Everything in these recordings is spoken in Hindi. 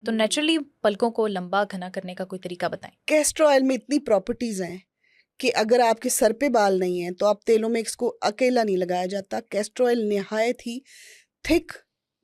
तो नेचुरली पलकों को लंबा घना करने का कोई तरीका बताएं। कैस्टर ऑयल में इतनी प्रॉपर्टीज हैं कि अगर आपके सर पे बाल नहीं है तो आप तेलों में इसको अकेला नहीं लगाया जाता। कैस्टर ऑयल निहायत ही थिक,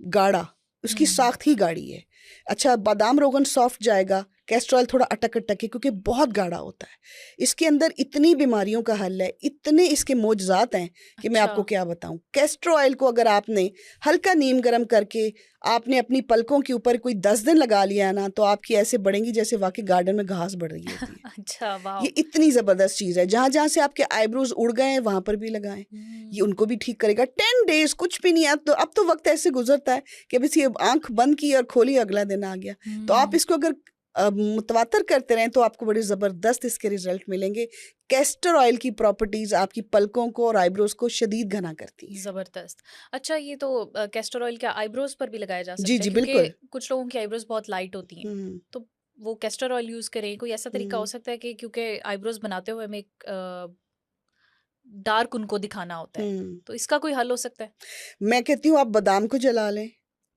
गाढ़ा, उसकी साख्त ही गाढ़ी है। अच्छा, बादाम रोगन सॉफ्ट जाएगा, कैस्टर ऑयल थोड़ा अटक अटक है क्योंकि बहुत गाढ़ा होता है। इसके अंदर इतनी बीमारियों का हल है, इतने इसके मोजज़ात हैं कि मैं आपको क्या बताऊं। कैस्टर ऑयल को अगर आपने हल्का नीम गर्म करके आपने अपनी पलकों के ऊपर कोई 10 दिन लगा लिया ना, तो आपकी ऐसे बढ़ेंगी जैसे वाकई गार्डन में घास बढ़ रही होती है। अच्छा, वाह। ये इतनी ज़बरदस्त चीज़ है। जहाँ जहाँ से आपके आईब्रोज उड़ गए हैं वहाँ पर भी लगाएं, ये उनको भी ठीक करेगा। 10 डेज कुछ भी नहीं है। अब तो वक्त ऐसे गुजरता है कि बस ये आंख बंद की और खोली, अगला दिन आ गया। तो आप इसको अगर मुतवातर करते रहें तो आपको बड़े ज़बरदस्त इसके रिजल्ट मिलेंगे। कैस्टर ऑयल की प्रॉपर्टीज़ आपकी पलकों को और आईब्रोज को शदीद घना करती है। ज़बरदस्त। अच्छा, ये तो कैस्टर ऑयल क्या आईब्रोज पर भी लगाया जा सकता जी है? जी क्योंकि बिल्कुल। कुछ लोगों की आईब्रोज बहुत लाइट होती हैं, तो वो कैस्टर ऑयल यूज़ करें? कोई ऐसा तरीका हो सकता है कि क्योंकि आईब्रोज बनाते हुए हमें एक डार्क उनको दिखाना होता है, तो इसका कोई हल हो सकता है? मैं कहती हूँ आप बादाम को जला लें।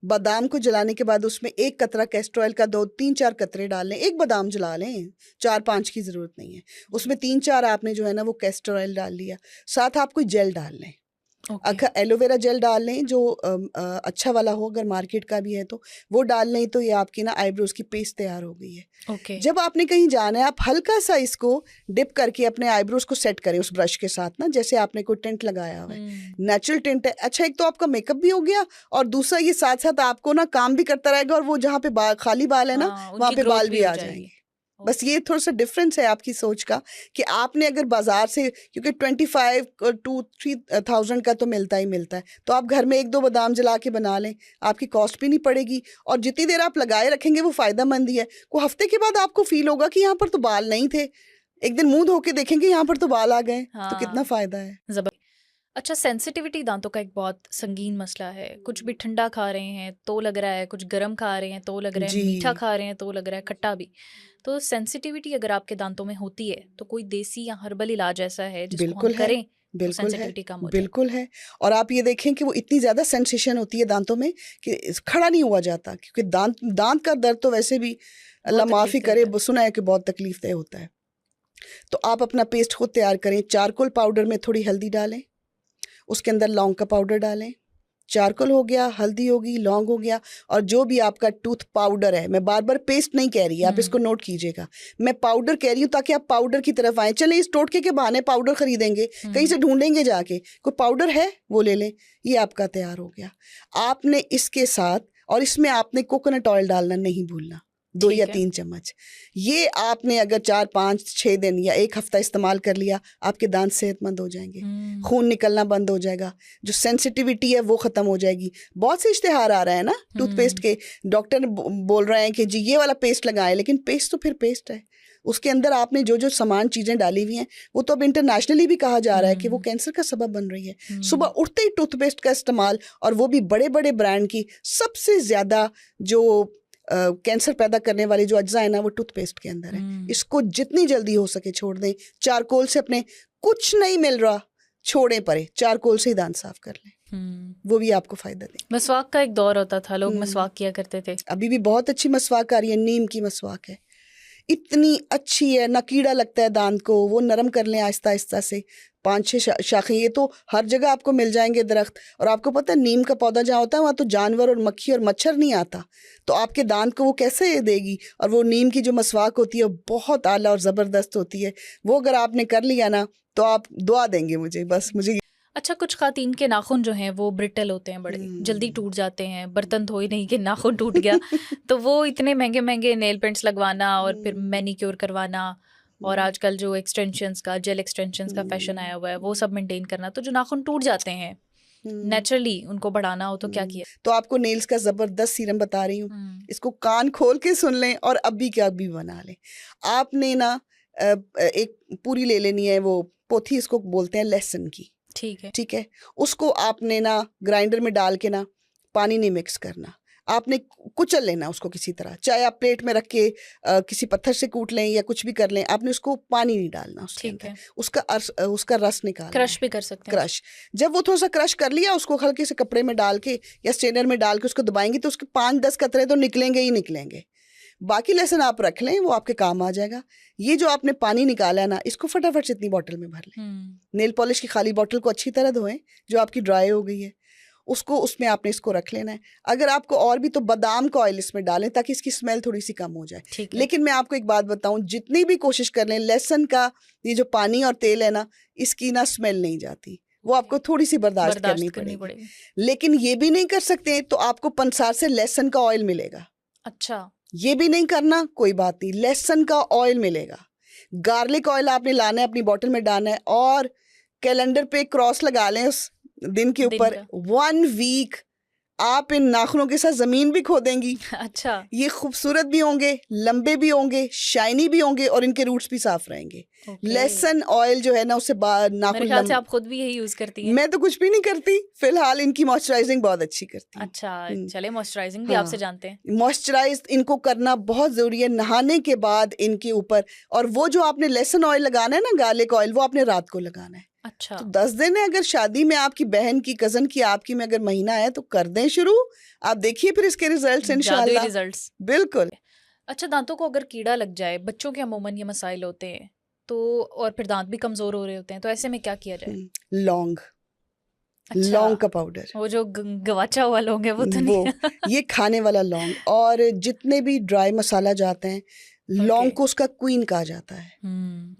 बादाम को जलाने के बाद उसमें 1 कतरा कैस्टर ऑयल का 2 3-4 कतरे डाल लें। 1 बादाम जला लें, 4-5 की ज़रूरत नहीं है। उसमें 3-4 आपने जो है ना वो कैस्टर ऑयल डाल लिया, साथ आप कोई जेल डाल लें। अगर एलोवेरा जेल डाल लें जो अच्छा वाला हो, अगर मार्केट का भी है तो वो डाल लें, तो ये आपकी ना आईब्रोज की पेस्ट तैयार हो गई है। जब आपने कहीं जाना है, आप हल्का सा इसको डिप करके अपने आईब्रोज को सेट करें उस ब्रश के साथ ना, जैसे आपने कोई टिंट लगाया हुआ है, नेचुरल टिंट है। अच्छा, एक तो आपका मेकअप भी हो गया और दूसरा ये साथ साथ आपको ना काम भी करता रहेगा, और वो जहाँ पे खाली बाल है ना वहाँ पे बाल भी आ जाएंगे। बस ये थोड़ा सा डिफरेंस है आपकी सोच का कि आपने अगर बाजार से, क्योंकि 25 to 3,000 का तो मिलता ही मिलता है, तो आप घर में 1-2 बादाम जला के बना लें, आपकी कॉस्ट भी नहीं पड़ेगी और जितनी देर आप लगाए रखेंगे वो फ़ायदेमंद ही है। को हफ्ते के बाद आपको फील होगा कि यहाँ पर तो बाल नहीं थे, एक दिन मुंह धो के देखेंगे यहाँ पर तो बाल आ गए। तो कितना फ़ायदा है। अच्छा, सेंसिटिविटी दांतों का एक बहुत संगीन मसला है। कुछ भी ठंडा खा रहे हैं तो लग रहा है, कुछ गर्म खा रहे हैं तो लग रहा है, मीठा खा रहे हैं तो लग रहा है, खट्टा भी। तो सेंसिटिविटी अगर आपके दांतों में होती है तो कोई देसी या हर्बल इलाज ऐसा है जिसको हम करें तो सेंसिटिविटी कम हो जाए? बिल्कुल है। और आप ये देखें कि वो इतनी ज़्यादा सेंसेशन होती है दांतों में कि खड़ा नहीं हुआ जाता, क्योंकि दांत का दर्द तो वैसे भी अल्लाह माफ़ी करे, सुना है कि बहुत तकलीफ दह होता है। तो आप अपना पेस्ट खुद तैयार करें। चारकोल पाउडर में थोड़ी हल्दी डालें, उसके अंदर लौंग का पाउडर डालें। चारकोल हो गया, हल्दी होगी, लौंग हो गया, और जो भी आपका टूथ पाउडर है, मैं बार बार पेस्ट नहीं कह रही, आप इसको नोट कीजिएगा, मैं पाउडर कह रही हूँ ताकि आप पाउडर की तरफ आए। चले इस टोटके के बहाने पाउडर खरीदेंगे, कहीं से ढूंढेंगे जाके, कोई पाउडर है वो ले लें, ये आपका तैयार हो गया। आपने इसके साथ, और इसमें आपने कोकोनट ऑयल डालना नहीं भूलना, 2 या 3 चम्मच। ये आपने अगर 4-5-6 दिन या 1 हफ्ता इस्तेमाल कर लिया, आपके दांत सेहतमंद हो जाएंगे, खून निकलना बंद हो जाएगा, जो सेंसिटिविटी है वो ख़त्म हो जाएगी। बहुत से इश्तेहार आ रहे हैं ना टूथपेस्ट के, डॉक्टर बोल रहे हैं कि जी ये वाला पेस्ट लगाएं, लेकिन पेस्ट तो फिर पेस्ट है। उसके अंदर आपने जो जो सामान चीज़ें डाली हुई हैं वो तो अब इंटरनेशनली भी कहा जा रहा है कि वो कैंसर का सबब बन रही है। सुबह उठते ही टूथपेस्ट का इस्तेमाल, और वो भी बड़े बड़े ब्रांड की। सबसे ज़्यादा जो कैंसर पैदा करने वाले जो अज्जा है ना वो टूथपेस्ट के अंदर है। इसको जितनी जल्दी हो सके छोड़ दें। चारकोल से अपने, कुछ नहीं मिल रहा छोड़ें परे, चारकोल से ही दांत साफ कर लें, वो भी आपको फायदा दे। मसवाक का एक दौर होता था, लोग मसवाक किया करते थे। अभी भी बहुत अच्छी मसवाक आ रही है, नीम की मसवाक है, इतनी अच्छी है ना, कीड़ा लगता है दांत को, वो नरम कर लें आहिस्ता आहिस्ता से। 5-6 शाखें, ये तो हर जगह आपको मिल जाएंगे दरख्त। और आपको पता है नीम का पौधा जहाँ होता है वहाँ तो जानवर और मक्खी और मच्छर नहीं आता, तो आपके दांत को वो कैसे देगी। और वो नीम की जो मसवाक होती है वो बहुत आला और ज़बरदस्त होती है। वो अगर आपने कर लिया ना तो आप दुआ देंगे मुझे, बस मुझे। अच्छा, कुछ खातीन के नाखून जो हैं वो ब्रिटल होते हैं, बड़े जल्दी टूट जाते हैं, बर्तन धोए नहीं कि नाखून टूट गया तो वो इतने महंगे महंगे नेल पेंट्स लगवाना और फिर मैनिक्योर करवाना, और आजकल जो एक्सटेंशंस का, जेल एक्सटेंशंस का फैशन आया हुआ है, वो सब मेंटेन करना, तो जो नाखून टूट जाते हैं नेचुरली उनको बढ़ाना हो तो क्या किया? तो आपको नेल्स का ज़बरदस्त सीरम बता रही हूँ, इसको कान खोल के सुन लें और अभी क्या अभी बना लें। आपने ना एक पूरी ले लेनी है, वो पोथी इसको बोलते हैं लहसुन की, ठीक है। उसको आपने ना ग्राइंडर में डाल के ना, पानी नहीं मिक्स करना, आपने कुचल लेना उसको किसी तरह, चाहे आप प्लेट में रख के किसी पत्थर से कूट लें या कुछ भी कर लें, आपने उसको पानी नहीं डालना उसके ठीक अंदर, है। उसका रस निकालना क्रश है। भी कर सकते हैं क्रश, जब वो थोड़ा सा क्रश कर लिया, उसको हल्के से कपड़े में डाल के या स्ट्रेनर में डाल के उसको दबाएंगे तो उसके 5-10 कतरे तो निकलेंगे ही निकलेंगे। बाकी लहसुन आप रख लें, वो आपके काम आ जाएगा। ये जो आपने पानी निकाला है ना, इसको फटाफट से इतनी बॉटल में भर लें। नेल पॉलिश की खाली बॉटल को अच्छी तरह धोएं जो आपकी ड्राई हो गई है, उसको उसमें आपने इसको रख लेना है। अगर आपको और भी तो बादाम का ऑयल इसमें डालें ताकि इसकी स्मेल थोड़ी सी कम हो जाए। लेकिन मैं आपको एक बात बताऊं, जितनी भी कोशिश कर लें, लहसुन का ये जो पानी और तेल है ना, इसकी ना स्मेल नहीं जाती, वो आपको थोड़ी सी बर्दाश्त करनी पड़ेगी। लेकिन ये भी नहीं कर सकते तो आपको पंसार से लहसुन का ऑयल मिलेगा। अच्छा, ये भी नहीं करना, कोई बात नहीं, लहसुन का ऑयल मिलेगा। गार्लिक ऑयल आपने लाना है, अपनी बोतल में डालना है और कैलेंडर पे क्रॉस लगा लें उस दिन के ऊपर। 1 वीक आप इन नाखूनों के साथ जमीन भी खोदेंगी। अच्छा, ये खूबसूरत भी होंगे, लंबे भी होंगे, शाइनी भी होंगे और इनके रूट्स भी साफ रहेंगे। लहसुन ऑयल जो है ना, उससे नाखून, मेरे ख्याल से आप खुद भी यही यूज करती हैं। मैं तो कुछ भी नहीं करती फिलहाल, इनकी मॉइस्चराइजिंग बहुत अच्छी करती है। अच्छा, चले मॉइस्चराइजिंग भी आपसे जानते हैं। मॉइस्चराइज इनको करना बहुत जरूरी है नहाने के बाद इनके ऊपर। और वो जो आपने लहसुन ऑयल लगाना है ना, गार्लिक ऑयल, वो आपने रात को लगाना है। अच्छा, तो 10 दिन है, अगर शादी में आपकी बहन की, कजन की, आपकी में अगर महीना है तो कर दें शुरू, आप देखिए फिर इसके रिजल्ट्स इंशाल्लाह। रिजल्ट्स बिल्कुल। अच्छा, दांतों को अगर कीड़ा लग जाए, बच्चों के अमूमन ये मसाइल होते हैं, तो और फिर दांत भी कमजोर हो रहे होते हैं, तो ऐसे में क्या किया जाए? लौंग, अच्छा, लौंग का पाउडर, वो जो गवाचा हुआ लौंग है वो तो नहीं ये खाने वाला लौंग। और जितने भी ड्राई मसाला जाते हैं, लौंग को उसका क्वीन कहा जाता है।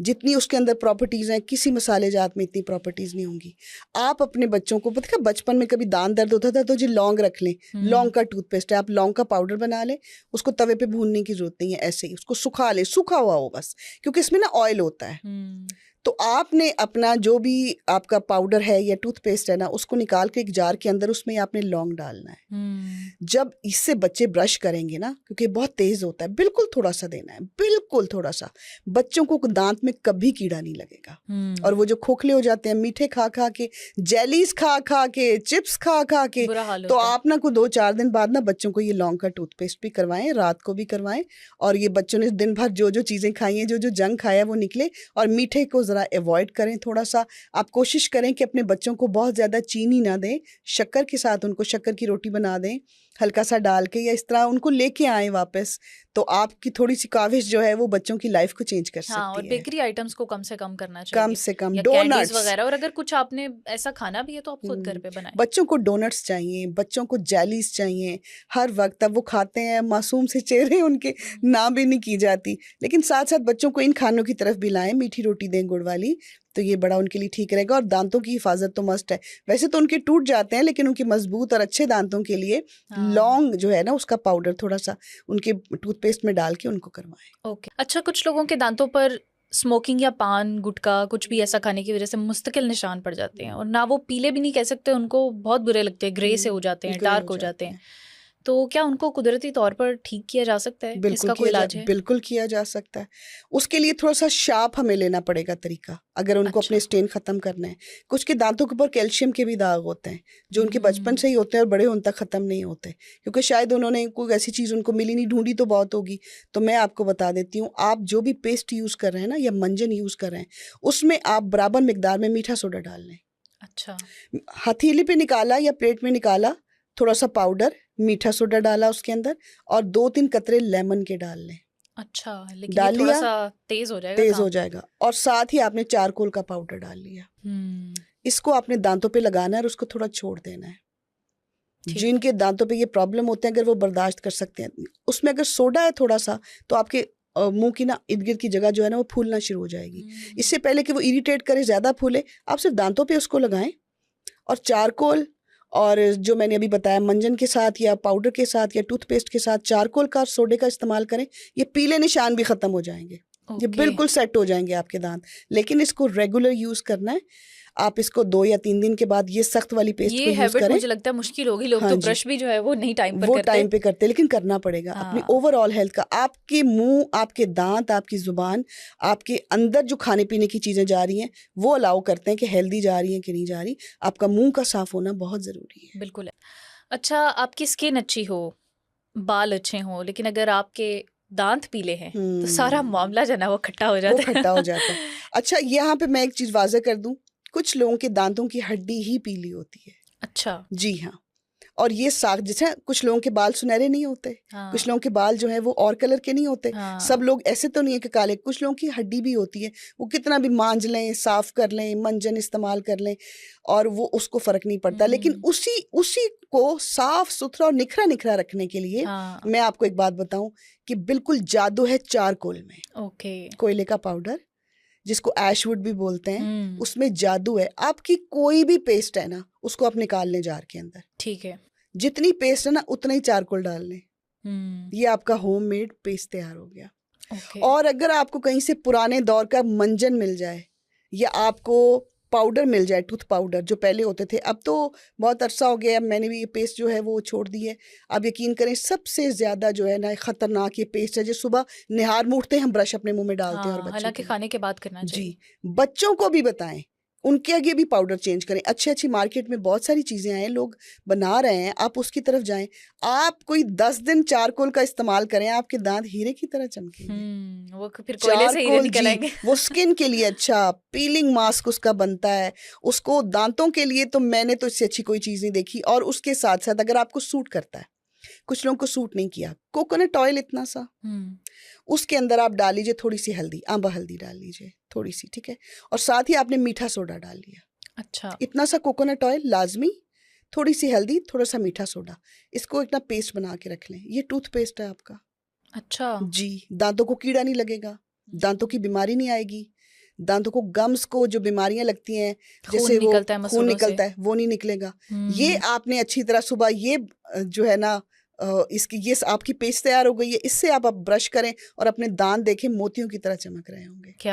जितनी उसके अंदर प्रॉपर्टीज हैं, किसी मसाले जात में इतनी प्रॉपर्टीज नहीं होंगी। आप अपने बच्चों को, पता है बचपन में कभी दांत दर्द होता था तो जी लौंग रख लें, लौंग का टूथपेस्ट है, आप लौंग का पाउडर बना लें, उसको तवे पे भूनने की जरूरत नहीं है, ऐसे ही उसको सुखा ले, सूखा हुआ हो बस, क्योंकि इसमें ना ऑयल होता है। तो आपने अपना जो भी आपका पाउडर है या टूथपेस्ट है ना, उसको निकाल के एक जार के अंदर, उसमें आपने लौंग डालना है। जब इससे बच्चे ब्रश करेंगे ना, क्योंकि बहुत तेज होता है, बिल्कुल थोड़ा सा देना है, बिल्कुल थोड़ा सा, बच्चों को दांत में कभी कीड़ा नहीं लगेगा। और वो जो खोखले हो जाते हैं मीठे खा खा के, जेलीज खा खा के, चिप्स खा खा के, तो आप ना को 2-4 दिन बाद ना बच्चों को ये लौंग का टूथपेस्ट भी करवाएं, रात को भी करवाएं। और ये बच्चों ने दिन भर जो जो चीजें खाई हैं, जो जो जंक खाया वो निकले। और मीठे को जरा अवॉइड करें थोड़ा सा। आप कोशिश करें कि अपने बच्चों को बहुत ज़्यादा चीनी ना दें, शक्कर के साथ उनको शक्कर की रोटी बना दें हल्का सा डाल के, या इस तरह उनको लेके आए वापस, तो आपकी थोड़ी सी काविश जो है वो बच्चों की लाइफ को चेंज कर सकती है। और बेकरी आइटम्स को कम से कम करना चाहिए, कम से कम डोनट्स वगैरह। और अगर कुछ आपने ऐसा खाना भी है तो आप खुद घर पे बनाएं। बच्चों को डोनट्स चाहिए, बच्चों को जेलीज चाहिए हर वक्त, तब वो खाते हैं, मासूम से चेहरे उनके ना भी नहीं की जाती। लेकिन साथ साथ बच्चों को इन खानों की तरफ भी लाएं, मीठी रोटी दें गुड़ वाली, तो ये बड़ा उनके लिए ठीक रहेगा। और दांतों की हिफाजत तो मस्ट है, वैसे तो उनके टूट जाते हैं, लेकिन उनके मजबूत और अच्छे दांतों के लिए लौंग जो है ना, उसका पाउडर थोड़ा सा उनके टूथपेस्ट में डाल के उनको करवाएं। ओके। अच्छा, कुछ लोगों के दांतों पर स्मोकिंग या पान गुटखा कुछ भी ऐसा खाने की वजह से मुस्तकिल निशान पड़ जाते हैं, और ना वो पीले भी नहीं कह सकते, उनको बहुत बुरे लगते हैं, ग्रे से हो जाते हैं, डार्क हो जाते हैं। तो क्या उनको कुदरती तौर पर ठीक किया जा सकता है? इसका कोई इलाज है? बिल्कुल किया जा सकता है। उसके लिए थोड़ा सा शार्प हमें लेना पड़ेगा तरीका, अगर उनको अपने स्टेन खत्म करना है। कुछ के दांतों के ऊपर कैल्शियम के भी दाग होते हैं, जो उनके बचपन से ही होते हैं और बड़े होने तक खत्म नहीं होते, क्योंकि शायद उन्होंने कोई ऐसी चीज उनको मिली नहीं, ढूंढी तो बहुत होगी। तो मैं आपको बता देती हूँ, आप जो भी पेस्ट यूज कर रहे हैं ना, या मंजन यूज कर रहे हैं, उसमें आप बराबर मिकदार में मीठा सोडा डाल लें। अच्छा, हथेली पे निकाला या प्लेट में निकाला, थोड़ा सा पाउडर, मीठा सोडा डाला उसके अंदर, और 2-3 कतरे लेमन के डाल लें। अच्छा, लेकिन ये थोड़ा सा तेज हो जाएगा, तेज हो जाएगा। और साथ ही आपने चारकोल का पाउडर डाल लिया, इसको आपने दांतों पे लगाना है और उसको थोड़ा छोड़ देना है। जिनके दांतों पे ये प्रॉब्लम होते हैं, अगर वो बर्दाश्त कर सकते हैं, उसमें अगर सोडा है थोड़ा सा, तो आपके मुंह की ना इर्द गिर्द की जगह जो है ना, वो फूलना शुरू हो जाएगी। इससे पहले कि वो इरिटेट करे, ज्यादा फूले, आप सिर्फ दांतों पे उसको लगाएं। और चारकोल, और जो मैंने अभी बताया, मंजन के साथ या पाउडर के साथ या टूथपेस्ट के साथ चारकोल का और सोडे का इस्तेमाल करें। ये पीले निशान भी खत्म हो जाएंगे, ये बिल्कुल सेट हो जाएंगे आपके दांत। लेकिन इसको रेगुलर यूज करना है। आप इसको 2 या 3 दिन के बाद ये सख्त वाली पेस्ट को यूज करें। मुझे लगता है मुश्किल होगी, लोग तो ब्रश भी जो है वो नहीं टाइम पे करते, लेकिन करना पड़ेगा अपनी ओवरऑल हेल्थ का। आपके मुंह, आपके दांत, आपकी जुबान, आपके अंदर जो खाने पीने की चीजें जा रही हैं, वो अलाउ करते हैं कि हेल्दी जा रही है कि नहीं जा रही। आपका मुंह का साफ होना बहुत जरूरी है। बिल्कुल है। अच्छा, आपकी स्किन अच्छी हो, बाल अच्छे हों, लेकिन अगर आपके दांत पीले हैं तो सारा हम्म, मामला जो है ना वो खट्टा हो वो जाता है। खट्टा हो जाता है। अच्छा, यहाँ पे मैं एक चीज वाज़ेह कर दूं, कुछ लोगों के दांतों की हड्डी ही पीली होती है। अच्छा। जी हाँ। और ये साग, जैसे कुछ लोगों के बाल सुनहरे नहीं होते, कुछ हाँ लोगों के बाल जो है वो और कलर के नहीं होते। सब हाँ। लोग ऐसे तो नहीं है कि काले, कुछ लोगों की हड्डी भी होती है, वो कितना भी मांज लें, साफ कर लें, मंजन इस्तेमाल कर लें, और वो उसको फर्क नहीं पड़ता। लेकिन उसी उसी को साफ सुथरा और निखरा निखरा रखने के लिए हाँ। मैं आपको एक बात बताऊं कि बिल्कुल जादू है चारकोल में। ओके। कोयले का पाउडर, जिसको ऐशवुड भी बोलते हैं, हम्म। उसमें जादू है। आपकी कोई भी पेस्ट है ना, उसको आप निकाल लें जार के अंदर, ठीक है। जितनी पेस्ट है ना उतना ही चारकोल डाल लें, हम्म। ये आपका होममेड पेस्ट तैयार हो गया। ओके। और अगर आपको कहीं से पुराने दौर का मंजन मिल जाए, या आपको पाउडर मिल जाए, टूथ पाउडर जो पहले होते थे, अब तो बहुत अरसा हो गया, मैंने भी ये पेस्ट जो है वो छोड़ दी है। आप यकीन करें, सबसे ज़्यादा जो है ना ख़तरनाक ये पेस्ट है, जो सुबह निहार में उठते हम ब्रश अपने मुंह में डालते हैं, और हाँ, बच्चों हालांकि के खाने के बाद करना जी, चाहिए। बच्चों को भी बताएं, उनके आगे भी पाउडर चेंज करें। अच्छी अच्छी मार्केट में बहुत सारी चीज़ें आए, लोग बना रहे हैं, आप उसकी तरफ जाएं। आप कोई 10 दिन चारकोल का इस्तेमाल करें, आपके दांत हीरे की तरह चमकेंगे। वो फिर कोयले से हीरे चारकोल निकल जी, आएंगे। वो स्किन के लिए अच्छा, पीलिंग मास्क उसका बनता है। उसको दांतों के लिए तो मैंने तो इससे अच्छी कोई चीज़ नहीं देखी। और उसके साथ साथ अगर आपको सूट करता है, कुछ लोगों को सूट नहीं किया, कोकोनट ऑयल इतना सा, उसके अंदर आप डाल लीजिए थोड़ी सी हल्दी, आंबा हल्दी डाल लीजिए थोड़ी सी, ठीक है, और साथ ही आपने मीठा सोडा डाल लिया। अच्छा। इतना सा कोकोनट ऑयल लाजमी, थोड़ी सी हल्दी, थोड़ा सा मीठा सोडा, इसको एक ना पेस्ट बना के रख लें। ये टूथपेस्ट है आपका। अच्छा। जी, दांतों को कीड़ा नहीं लगेगा, दांतों की बीमारी नहीं आएगी, दांतों को गम्स को जो बीमारियां लगती हैं, खून जैसे वो निकलता है खून मसूड़ों से। निकलता है, वो नहीं निकलेगा। ये हम्म। आपने अच्छी तरह सुबह ये जो है ना इसकी ये आपकी पेस्ट तैयार हो गई है। इससे आप अब ब्रश करें और अपने दांत देखें मोतियों की तरह चमक रहे होंगे। क्या